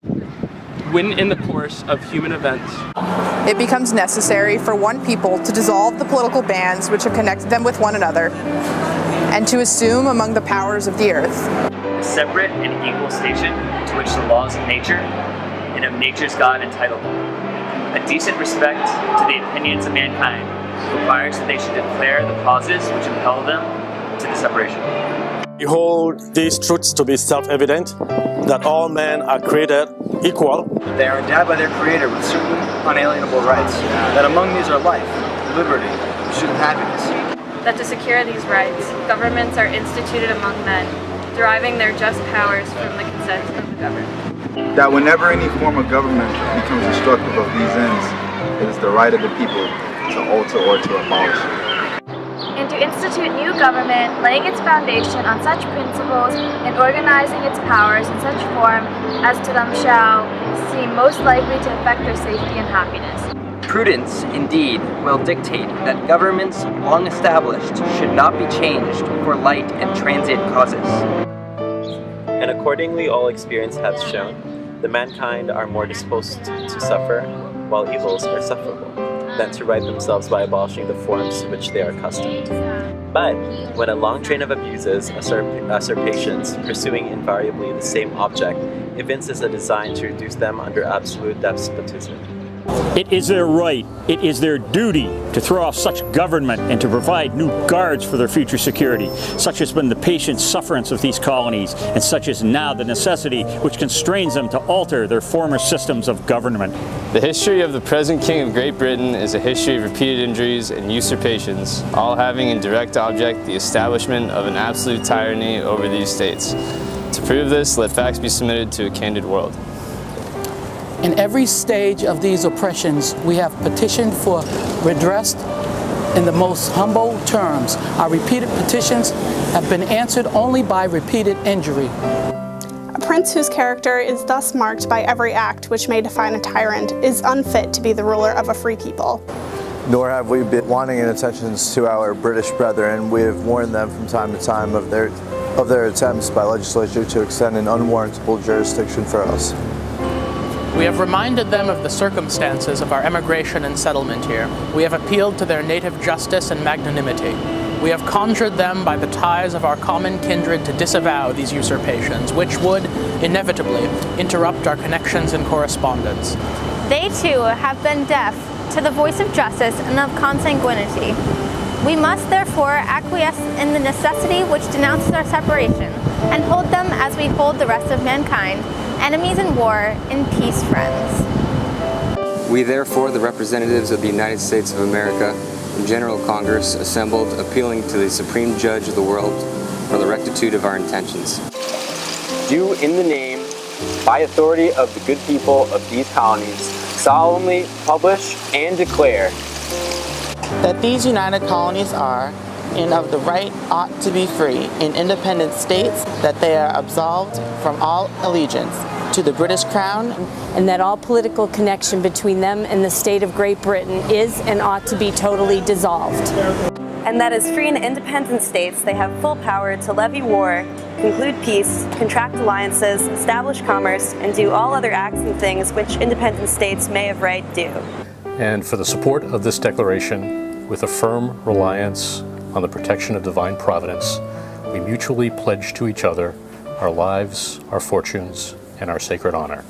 When in the course of human events, it becomes necessary for one people to dissolve the political bands which have connected them with one another, and to assume among the powers of the earth a separate and equal station to which the laws of nature and of nature's God entitle them. A decent respect to the opinions of mankind requires that they should declare the causes which impel them to the separation. We hold these truths to be self-evident, that all men are created equal. They are endowed by their Creator with certain unalienable rights, that among these are life, liberty, pursuit of happiness. That to secure these rights, governments are instituted among men, deriving their just powers from the consent of the governed. That whenever any form of government becomes destructive of these ends, it is the right of the people to alter or to abolish it. And to institute new government, laying its foundation on such principles and organizing its powers in such form as to them shall seem most likely to affect their safety and happiness. Prudence, indeed, will dictate that governments long established should not be changed for light and transient causes. And accordingly all experience hath shown, the mankind are more disposed to suffer, while evils are sufferable, than to right themselves by abolishing the forms to which they are accustomed. But when a long train of abuses, usurpations, pursuing invariably the same object, evinces a design to reduce them under absolute despotism, it is their right, it is their duty to throw off such government and to provide new guards for their future security. Such has been the patient sufferance of these colonies, and such is now the necessity which constrains them to alter their former systems of government. The history of the present King of Great Britain is a history of repeated injuries and usurpations, all having in direct object the establishment of an absolute tyranny over these states. To prove this, let facts be submitted to a candid world. In every stage of these oppressions, we have petitioned for redress in the most humble terms. Our repeated petitions have been answered only by repeated injury. A prince whose character is thus marked by every act which may define a tyrant is unfit to be the ruler of a free people. Nor have we been wanting in attentions to our British brethren. We have warned them from time to time of their attempts by legislature to extend an unwarrantable jurisdiction for us. We have reminded them of the circumstances of our emigration and settlement here. We have appealed to their native justice and magnanimity. We have conjured them by the ties of our common kindred to disavow these usurpations, which would, inevitably, interrupt our connections and correspondence. They, too, have been deaf to the voice of justice and of consanguinity. We must, therefore, acquiesce in the necessity which denounces our separation, and hold them as we hold the rest of mankind, enemies in war, in peace friends. We therefore, the representatives of the United States of America, in General Congress, assembled, appealing to the Supreme Judge of the world for the rectitude of our intentions. Do in the name, by authority of the good people of these colonies, solemnly publish and declare that these united colonies are, and of the right ought to be free, in independent states, that they are absolved from all allegiance to the British Crown, and that all political connection between them and the state of Great Britain is and ought to be totally dissolved. And that as free and independent states, they have full power to levy war, conclude peace, contract alliances, establish commerce, and do all other acts and things which independent states may of right do. And for the support of this declaration, with a firm reliance on the protection of divine providence, we mutually pledge to each other our lives, our fortunes, and our sacred honor.